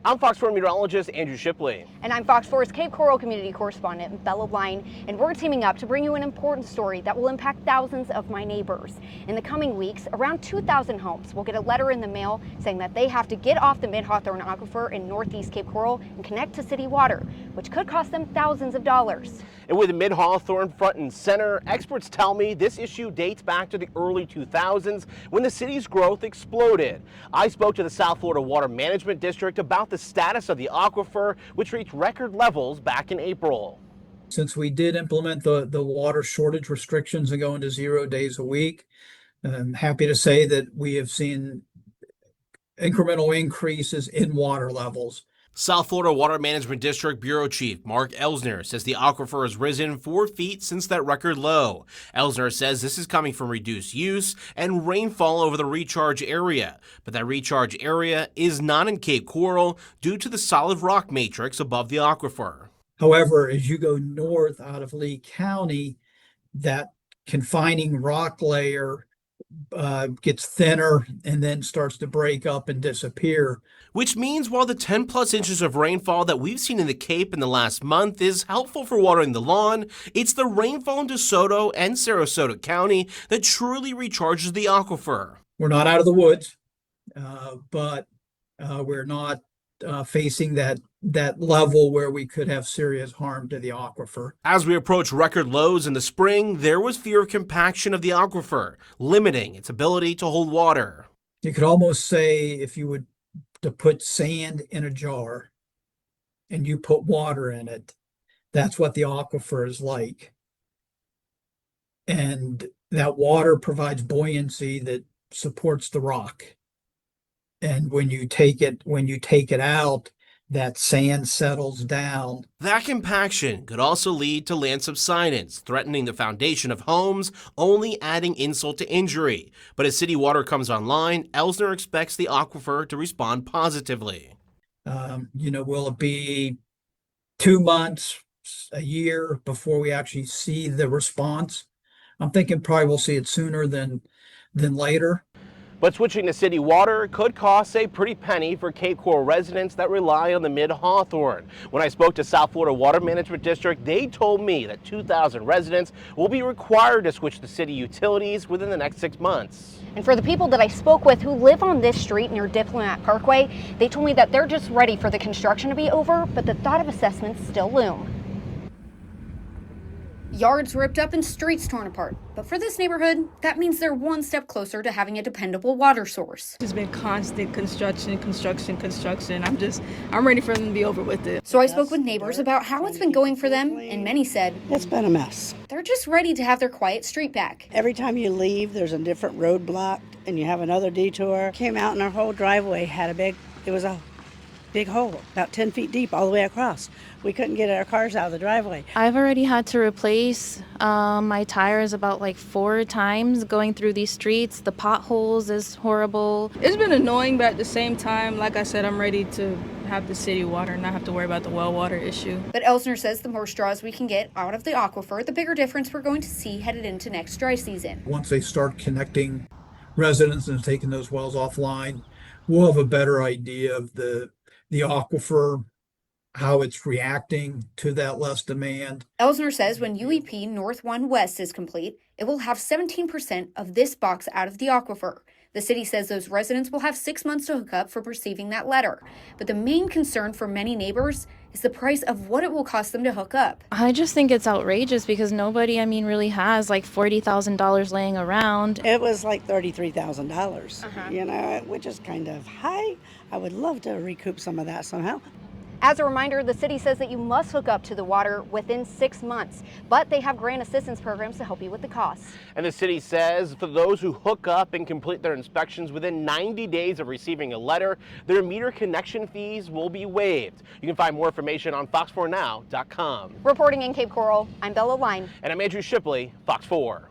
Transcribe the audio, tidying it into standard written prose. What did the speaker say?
I'm Fox 4 meteorologist Andrew Shipley. And I'm Fox 4's Cape Coral community correspondent Bella Line, and we're teaming up to bring you an important story that will impact thousands of my neighbors. In the coming weeks, around 2,000 homes will get a letter in the mail saying that they have to get off the Mid-Hawthorn Aquifer in northeast Cape Coral and connect to city water, which could cost them thousands of dollars. And with Mid-Hawthorn front and center, experts tell me this issue dates back to the early 2000s when the city's growth exploded. I spoke to the South Florida Water Management District about the status of the aquifer, which reached record levels back in April. Since we did implement the water shortage restrictions and go into 0 days a week, I'm happy to say that we have seen incremental increases in water levels. South Florida Water Management District Bureau Chief Mark Elsner says the aquifer has risen 4 feet since that record low. Elsner says this is coming from reduced use and rainfall over the recharge area, but that recharge area is not in Cape Coral due to the solid rock matrix above the aquifer. However, as you go north out of Lee County, that confining rock layer gets thinner and then starts to break up and disappear. Which means while the 10+ inches of rainfall that we've seen in the Cape in the last month is helpful for watering the lawn, it's the rainfall in DeSoto and Sarasota County that truly recharges the aquifer. We're not out of the woods, but we're not facing that level where we could have serious harm to the aquifer. As we approach record lows in the spring, there was fear of compaction of the aquifer, limiting its ability to hold water. You could almost say if you would to put sand in a jar and you put water in it, that's what the aquifer is like. And that water provides buoyancy that supports the rock. And when you take it out, that sand settles down. That compaction could also lead to land subsidence, threatening the foundation of homes, only adding insult to injury. But as city water comes online, Elsner expects the aquifer to respond positively. Will it be 2 months, a year before we actually see the response? I'm thinking probably we'll see it sooner than later. But switching to city water could cost a pretty penny for Cape Coral residents that rely on the Mid-Hawthorn. When I spoke to South Florida Water Management District, they told me that 2,000 residents will be required to switch to city utilities within the next 6 months. And for the people that I spoke with who live on this street near Diplomat Parkway, they told me that they're just ready for the construction to be over, but the thought of assessments still loom. Yards ripped up and streets torn apart. But for this neighborhood, that means they're one step closer to having a dependable water source. It's been constant construction. I'm ready for them to be over with it. So I spoke with neighbors about how it's been going for them, and many said it's been a mess. They're just ready to have their quiet street back. Every time you leave, there's a different road blocked, and you have another detour. Came out and our whole driveway had it was a big hole, about 10 feet deep all the way across. We couldn't get our cars out of the driveway. I've already had to replace my tires about 4 times going through these streets. The potholes is horrible. It's been annoying, but at the same time, like I said, I'm ready to have the city water and not have to worry about the well water issue. But Elsner says the more straws we can get out of the aquifer, the bigger difference we're going to see headed into next dry season. Once they start connecting residents and taking those wells offline, we'll have a better idea of the aquifer, how it's reacting to that less demand. Elsner says when UEP North 1 West is complete, it will have 17% of this box out of the aquifer. The city says those residents will have 6 months to hook up for receiving that letter. But the main concern for many neighbors is the price of what it will cost them to hook up. I just think it's outrageous because nobody, really has $40,000 laying around. It was like $33,000, which is kind of high. I would love to recoup some of that somehow. As a reminder, the city says that you must hook up to the water within 6 months, but they have grant assistance programs to help you with the costs. And the city says for those who hook up and complete their inspections within 90 days of receiving a letter, their meter connection fees will be waived. You can find more information on fox4now.com. Reporting in Cape Coral, I'm Bella Line. And I'm Andrew Shipley, Fox 4.